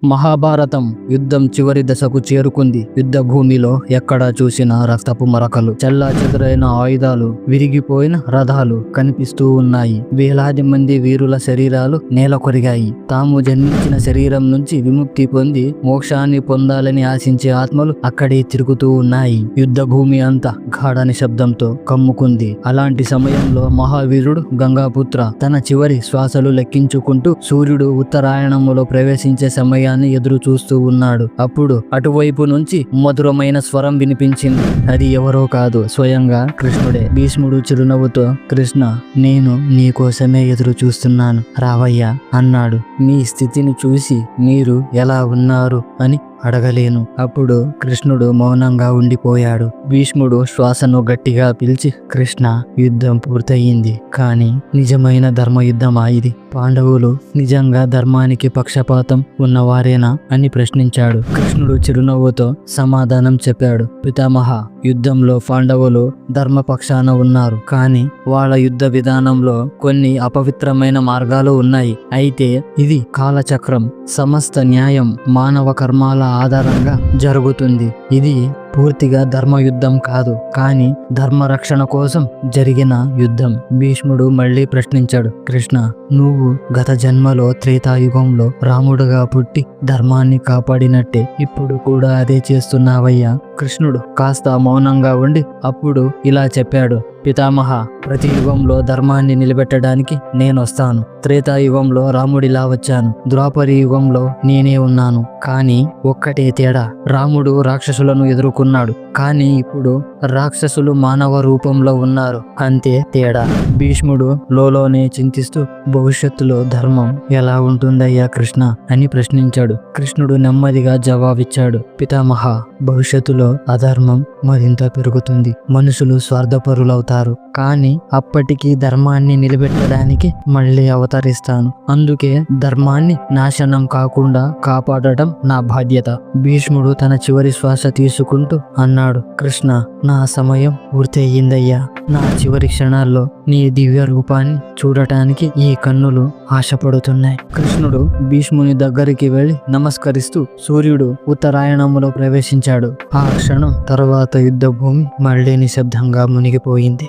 మహాభారతం యుద్ధం చివరి దశకు చేరుకుంది. యుద్ధ భూమిలో ఎక్కడా చూసిన రక్తపు మరకలు, చెల్లాచెదురైన ఆయుధాలు, విరిగిపోయిన రథాలు కనిపిస్తూ ఉన్నాయి. వేలాది మంది వీరుల శరీరాలు నేల కొరిగాయి. తాము జన్మించిన శరీరం నుంచి విముక్తి పొంది మోక్షాన్ని పొందాలని ఆశించే ఆత్మలు అక్కడే తిరుగుతూ ఉన్నాయి. యుద్ధ భూమి అంతా గాఢ నిశ్శబ్దంతో కమ్ముకుంది. అలాంటి సమయంలో మహావీరుడు గంగాపుత్ర తన చివరి శ్వాసలు లెక్కించుకుంటూ సూర్యుడు ఉత్తరాయణములో ప్రవేశించే సమయాన్ని ఎదురు చూస్తూ ఉన్నాడు. అప్పుడు అటువైపు నుంచి మధురమైన స్వరం వినిపించింది. అది ఎవరో కాదు, స్వయంగా కృష్ణుడే. భీష్ముడు చిరునవ్వుతో, కృష్ణ, నేను నీకోసమే ఎదురు చూస్తున్నాను, రావయ్యా అన్నాడు. మీ స్థితిని చూసి మీరు ఎలా ఉన్నారు అని అడగలేను. అప్పుడు కృష్ణుడు మౌనంగా ఉండిపోయాడు. భీష్ముడు శ్వాసను గట్టిగా పిలిచి, కృష్ణ, యుద్ధం పూర్తయింది, కానీ నిజమైన ధర్మయుద్ధమా ఇది? పాండవులు నిజంగా ధర్మానికి పక్షపాతం ఉన్నవారేనా అని ప్రశ్నించాడు. కృష్ణుడు చిరునవ్వుతో సమాధానం చెప్పాడు. పితామహ, యుద్ధంలో పాండవులు ధర్మపక్షాన ఉన్నారు, కానీ వాళ్ళ యుద్ధ విధానంలో కొన్ని అపవిత్రమైన మార్గాలు ఉన్నాయి. అయితే ఇది కాలచక్రం, సమస్త న్యాయం మానవ కర్మాల ఆధారంగా జరుగుతుంది. ఇది పూర్తిగా ధర్మయుద్ధం కాదు, కానీ ధర్మరక్షణ కోసం జరిగిన యుద్ధం. భీష్ముడు మళ్ళీ ప్రశ్నించాడు. కృష్ణ, నువ్వు గత జన్మలో త్రేతాయుగంలో రాముడుగా పుట్టి ధర్మాన్ని కాపాడినట్టే ఇప్పుడు కూడా అదే చేస్తున్నావయ్యా. కృష్ణుడు కాస్త మౌనంగా ఉండి అప్పుడు ఇలా చెప్పాడు. పితామహ, ప్రతి యుగంలో ధర్మాన్ని నిలబెట్టడానికి నేనొస్తాను. త్రేతాయుగంలో రాముడిలా వచ్చాను, ద్వాపరి యుగంలో నేనే ఉన్నాను. కానీ ఒక్కటే తేడా, రాముడు రాక్షసులను ఎదుర్కొన్నాడు, కానీ ఇప్పుడు రాక్షసులు మానవ రూపంలో ఉన్నారు, అంతే తేడా. భీష్ముడు లోలోనే చింతిస్తూ, భవిష్యత్తులో ధర్మం ఎలా ఉంటుందయ్యా కృష్ణ అని ప్రశ్నించాడు. కృష్ణుడు నెమ్మదిగా జవాబిచ్చాడు. పితామహ, భవిష్యత్తులో అధర్మం మరింత పెరుగుతుంది, మనుషులు స్వార్థపరులవుతారు, కానీ అప్పటికి ధర్మాన్ని నిలబెట్టడానికి మళ్ళీ అవతరిస్తాను. అందుకే ధర్మాన్ని నాశనం కాకుండా కాపాడటం నా బాధ్యత. భీష్ముడు తన చివరి శ్వాస తీసుకుంటూ అన్నాడు. కృష్ణ, నా సమయం పూర్తయిందయ్యా. నా చివరి క్షణాల్లో నీ దివ్య రూపాన్ని చూడటానికి ఈ కన్నులు ఆశపడుతున్నాయి. కృష్ణుడు భీష్ముని దగ్గరికి వెళ్లి నమస్కరిస్తూ సూర్యుడు ఉత్తరాయణంలో ప్రవేశించాడు. ఆ క్షణం తర్వాత యుద్ధ భూమి మళ్లీ నిశ్శబ్దంగా మునిగిపోయింది.